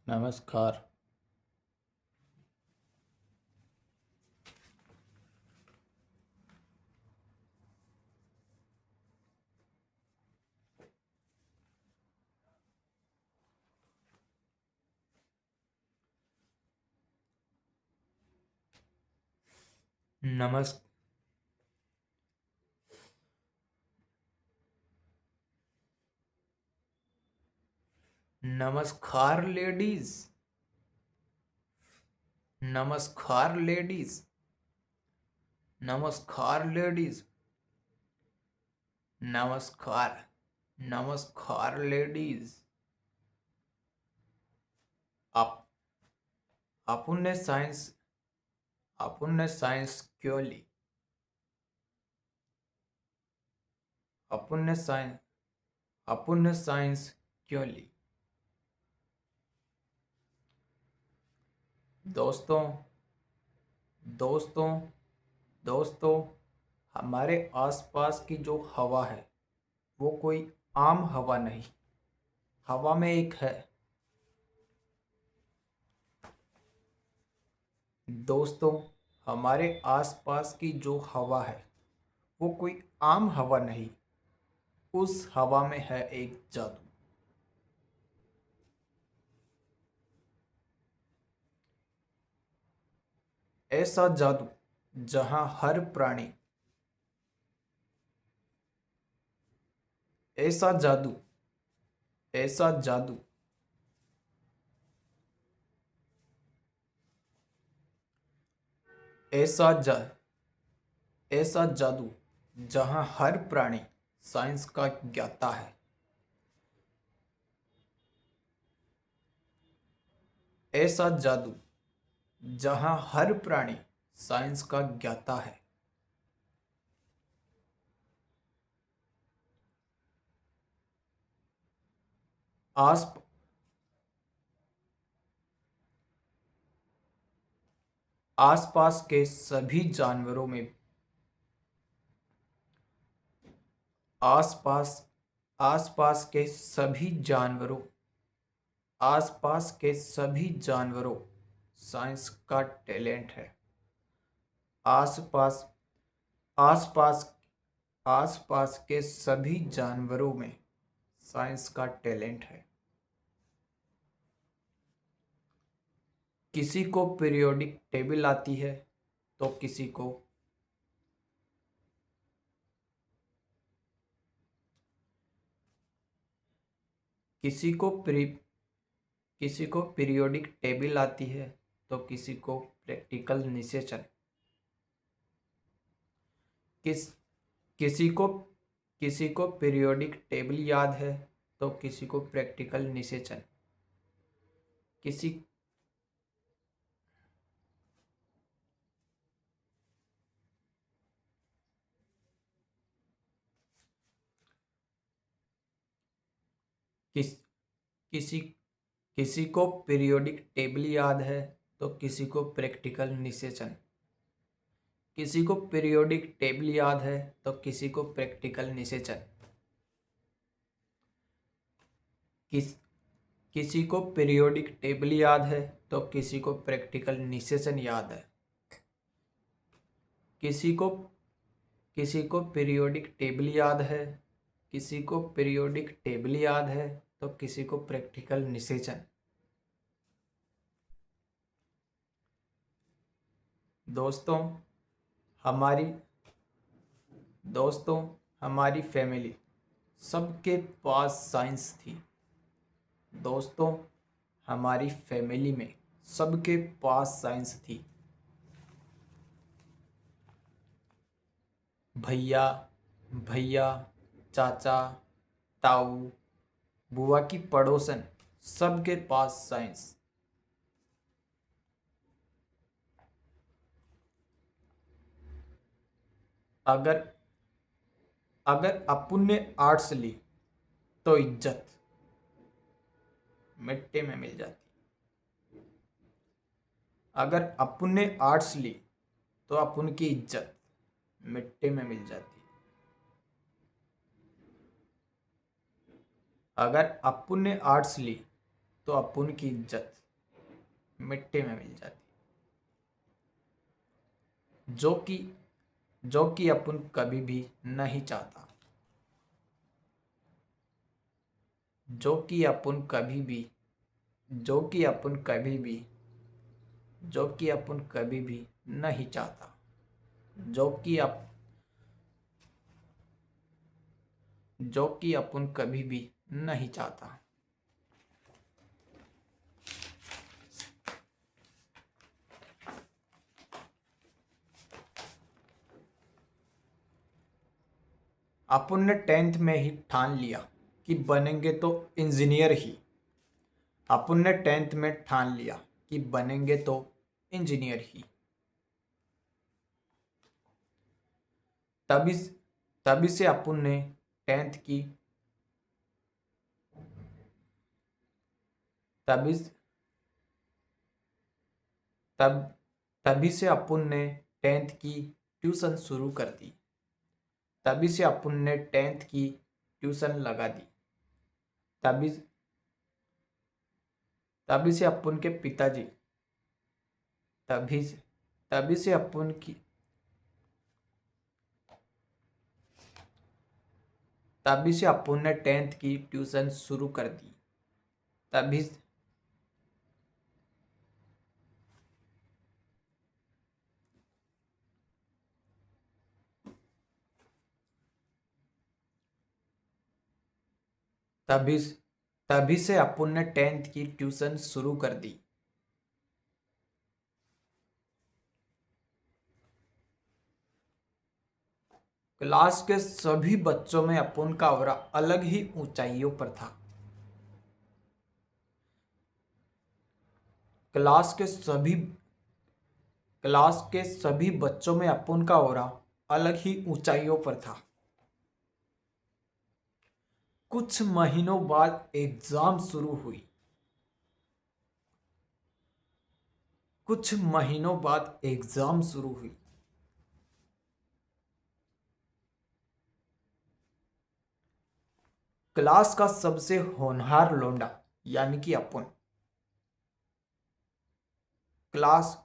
नमस्कार। नमस् नमस्कार लेडीज। नमस्कार लेडीज। नमस्कार लेडीज। नमस्कार। नमस्कार लेडीज। आप आपने साइंस क्यों ली? आपने साइंस क्यों ली? दोस्तों दोस्तों दोस्तों, हमारे आसपास की जो हवा है वो कोई आम हवा नहीं। हवा में एक है। दोस्तों, हमारे आसपास की जो हवा है वो कोई आम हवा नहीं। उस हवा में है एक जादू। ऐसा जादू जहां हर प्राणी ऐसा जादू ऐसा जादू ऐसा जा ऐसा जादू जहां हर प्राणी साइंस का ज्ञाता है। ऐसा जादू जहां हर प्राणी साइंस का ज्ञाता है। आस आसपास के सभी जानवरों में आसपास आसपास के सभी जानवरों आसपास के सभी जानवरों साइंस का टैलेंट है। आसपास आसपास आसपास के सभी जानवरों में साइंस का टैलेंट है। किसी को पीरियोडिक टेबल आती है तो किसी को पीरी किसी को पीरियोडिक टेबल आती है तो किसी को प्रैक्टिकल निषेचन। किस किसी को किसी को पीरियोडिक टेबल याद है तो किसी को प्रैक्टिकल निषेचन। किसी किस किसी किसी को पीरियोडिक टेबल याद है तो किसी को प्रैक्टिकल निषेचन। किसी को पीरियोडिक टेबल याद है तो किसी को प्रैक्टिकल निषेचन। किस किसी को पीरियोडिक टेबल याद है तो किसी को प्रैक्टिकल निषेचन याद है। किसी को किसी को पीरियोडिक टेबल याद है किसी को पीरियोडिक टेबल याद है तो किसी को प्रैक्टिकल निषेचन। दोस्तों हमारी दोस्तों हमारी फैमिली सबके पास साइंस थी। दोस्तों हमारी फैमिली में सबके पास साइंस थी। भैया भैया चाचा ताऊ बुआ की पड़ोसन सबके पास साइंस। अगर अगर अपुन ने आर्ट्स ली तो इज्जत मिट्टी में मिल जाती। अगर अपुन ने आर्ट्स ली तो अपुन की इज्जत मिट्टी में मिल जाती। अगर अपुन ने आर्ट्स ली तो अपुन की इज्जत मिट्टी में मिल जाती, जो कि अपन कभी भी नहीं चाहता, जो कि अपन कभी भी जो कि अपन कभी भी जो कि अपन कभी भी नहीं चाहता, जो कि अप जो कि अपन कभी भी नहीं चाहता। अपन ने 10th में ही ठान लिया कि बनेंगे तो इंजीनियर ही। अपन ने 10th में ठान लिया कि बनेंगे तो इंजीनियर ही। तभी तभी से अपन ने 10th की तभी तब तभी से अपन ने 10th की ट्यूशन शुरू कर दी। तभी से अपन ने 10th की ट्यूशन लगा दी। तभी तभी से अपन के पिताजी तभी तभी से अपन की तभी से अपन ने 10th की ट्यूशन शुरू कर दी। तभी तभी तभी से अपन ने 10th की ट्यूशन शुरू कर दी। क्लास के सभी बच्चों में अपन का ऑरा अलग ही ऊंचाइयों पर था। क्लास के सभी क्लास के सभी बच्चों में अपन का ऑरा अलग ही ऊंचाइयों पर था। कुछ महीनों बाद एग्जाम शुरू हुई। कुछ महीनों बाद एग्जाम शुरू हुई। क्लास का सबसे होनहार लौंडा यानी कि अपन क्लास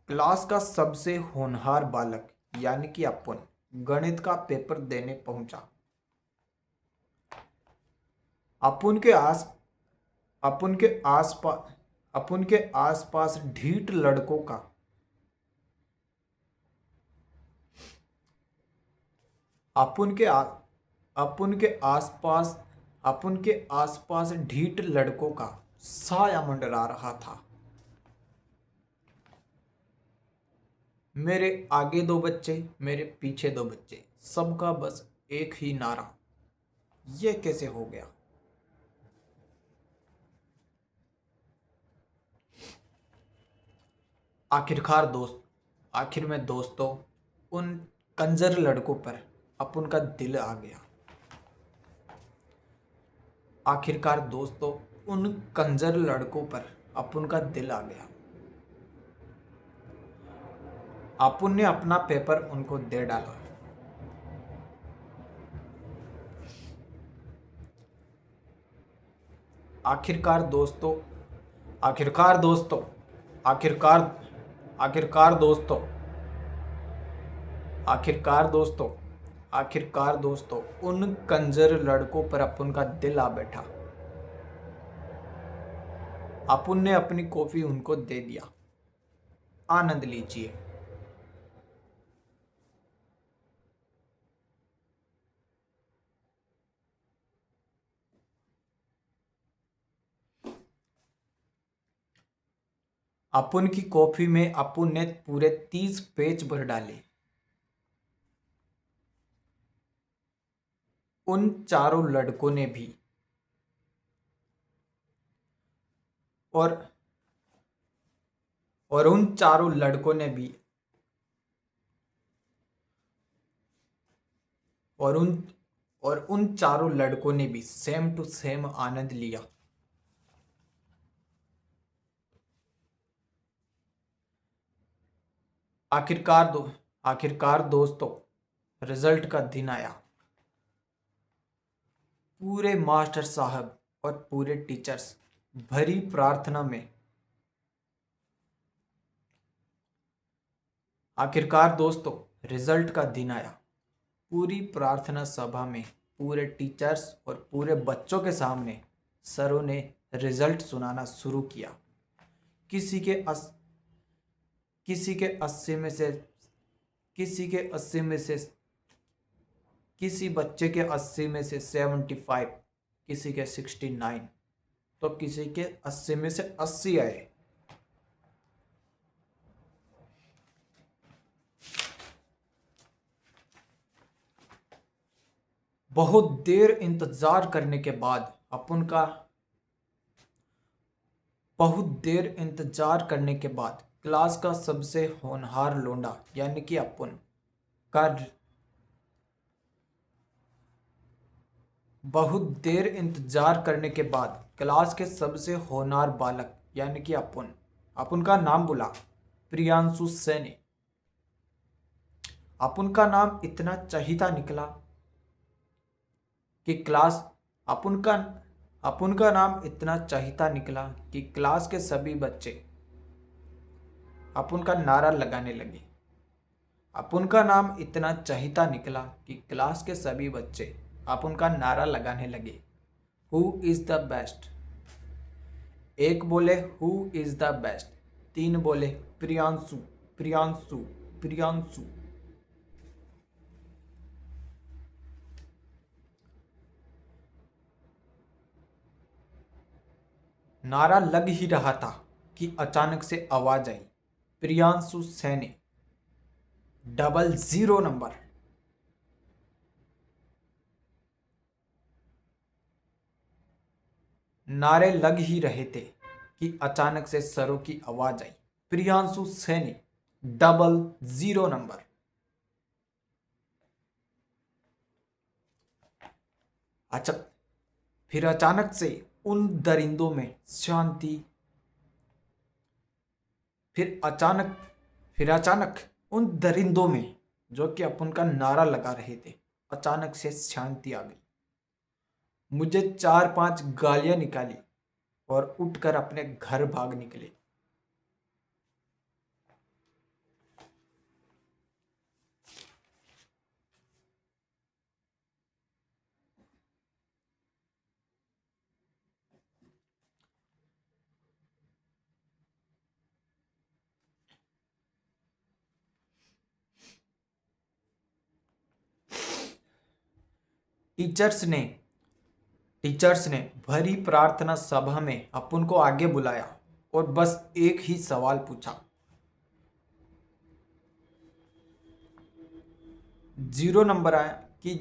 क्लास का सबसे होनहार बालक यानी कि अपन गणित का पेपर देने पहुंचा। अपन के आस अपन के आसपास अपन के आसपास ढीठ लड़कों का अपन के आ, अपन के आसपास अपन के आसपास ढीठ लड़कों का साया मंडरा रहा था। मेरे आगे दो बच्चे, मेरे पीछे दो बच्चे, सबका बस एक ही नारा, ये कैसे हो गया। आखिर में दोस्तों उन कंजर लड़कों पर अपन का दिल आ गया। आखिरकार दोस्तों उन कंजर लड़कों पर अपन का दिल आ गया। अपन ने अपना पेपर उनको दे डाला। आखिरकार दोस्तों आखिरकार दोस्तों आखिरकार आखिरकार दोस्तों आखिरकार दोस्तों आखिरकार दोस्तों उन कंजर लड़कों पर अपन का दिल आ बैठा। अपन ने अपनी कॉफी उनको दे दिया, आनंद लीजिए। अपन की कॉफी में अपन ने पूरे 30 पेज भर डाले। उन चारों लड़कों ने भी और और उन चारों लड़कों ने भी और उन और उन चारों लड़कों ने भी सेम टू सेम आनंद लिया। आखिरकार दोस्तों रिजल्ट का दिन आया। पूरे मास्टर साहब और पूरे टीचर्स भरी प्रार्थना में आखिरकार दोस्तों रिजल्ट का दिन आया। पूरी प्रार्थना सभा में पूरे टीचर्स और पूरे बच्चों के सामने सरों ने रिजल्ट सुनाना शुरू किया। किसी के अस, किसी के 80 में से किसी के 80 में से किसी बच्चे के 80 में से 75, किसी के 69, तो किसी के 80 में से 80 आए। बहुत देर इंतजार करने के बाद क्लास का सबसे होनहार लोंडा यानी कि अपन का बहुत देर इंतजार करने के बाद क्लास के सबसे होनहार बालक यानी कि अपन का नाम बुला, प्रियांशु सैनी। अपन का नाम इतना चहीता निकला कि अपन का नाम इतना चहीता निकला कि क्लास के सभी बच्चे अपन का नारा लगाने लगे। अपन का नाम इतना चहीता निकला कि क्लास के सभी बच्चे अपन का नारा लगाने लगे, हु इज द बेस्ट। एक बोले हु इज द बेस्ट, 3 बोले प्रियांशु प्रियांशु प्रियांशु। नारा लग ही रहा था कि अचानक से आवाज आई, प्रियांशु सैनी 00 नंबर। नारे लग ही रहे थे कि अचानक से सरों की आवाज आई, प्रियांशु सैनी 00 नंबर। अच्छा, फिर अचानक से उन दरिंदों में शांति। फिर अचानक उन दरिंदों में जो कि अपन का नारा लगा रहे थे, अचानक से शांति आ गई। मुझे 4-5 गालियां निकाली और उठकर अपने घर भाग निकले। टीचर्स ने भरी प्रार्थना सभा में अपन को आगे बुलाया और बस एक ही सवाल पूछा। 0 नंबर आया कि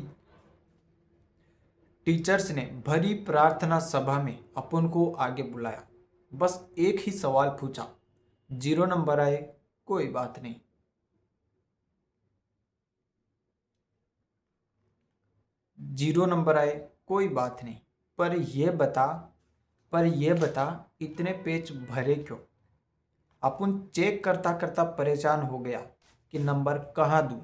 टीचर्स ने भरी प्रार्थना सभा में अपन को आगे बुलाया, बस एक ही सवाल पूछा। 0 नंबर आए कोई बात नहीं। 0 नंबर आए कोई बात नहीं, पर यह बता इतने पेज भरे क्यों। अपन चेक करता करता परेशान हो गया कि नंबर कहाँ दूं।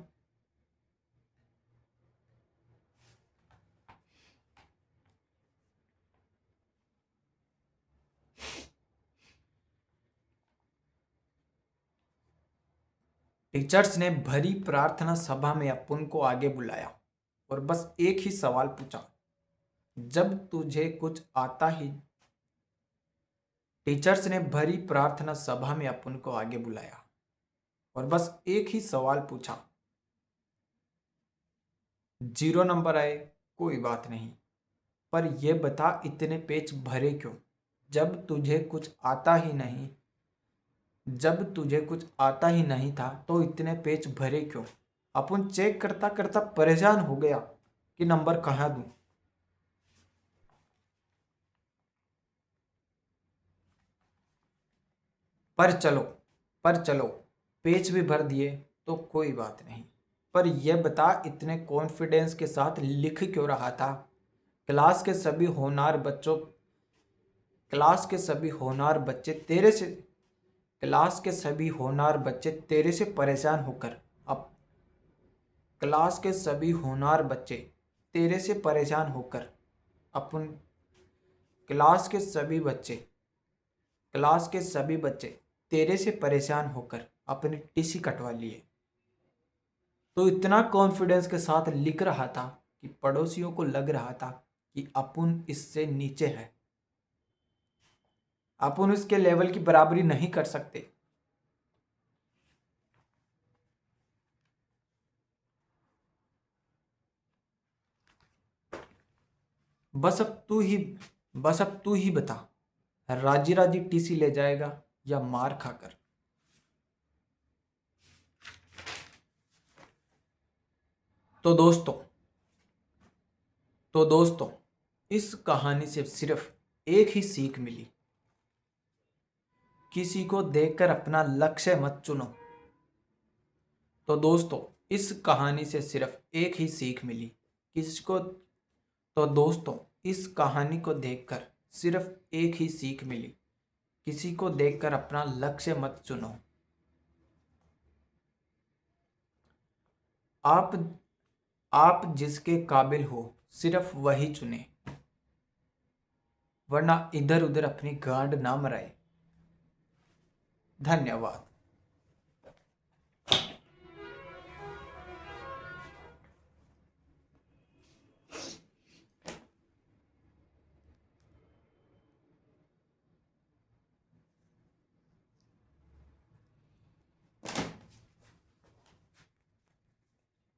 टीचर्स ने भरी प्रार्थना सभा में अपन को आगे बुलाया और बस एक ही सवाल पूछा, जब तुझे कुछ आता ही। टीचर्स ने भरी प्रार्थना सभा में अपन को आगे बुलाया और बस एक ही सवाल पूछा। 0 नंबर आए कोई बात नहीं, पर यह बता इतने पेज भरे क्यों। जब तुझे कुछ आता ही नहीं था तो इतने पेज भरे क्यों। अपन चेक करता करता परेशान हो गया कि नंबर कहाँ दूं। पर चलो पेज भी भर दिए तो कोई बात नहीं, पर यह बता इतने कॉन्फिडेंस के साथ लिख क्यों रहा था। क्लास के सभी होनहार बच्चे तेरे से परेशान होकर अपन क्लास के सभी बच्चे तेरे से परेशान होकर अपनी टीसी कटवा लिए। तो इतना कॉन्फिडेंस के साथ लिख रहा था कि पड़ोसियों को लग रहा था कि अपुन इससे नीचे है, अपुन इसके लेवल की बराबरी नहीं कर सकते। बस अब तू ही बस अब तू ही बता, राजी राजी टीसी ले जाएगा या मार खाकर। तो दोस्तों तो दोस्तों इस कहानी से सिर्फ एक ही सीख मिली, किसी को देखकर अपना लक्ष्य मत चुनो। तो दोस्तों इस कहानी से सिर्फ एक ही सीख मिली, किसको तो दोस्तों इस कहानी को देखकर सिर्फ एक ही सीख मिली, किसी को देखकर अपना लक्ष्य मत चुनो। आप आप जिसके काबिल हो सिर्फ वही चुने, वरना इधर उधर अपनी गांड ना मराए। धन्यवाद।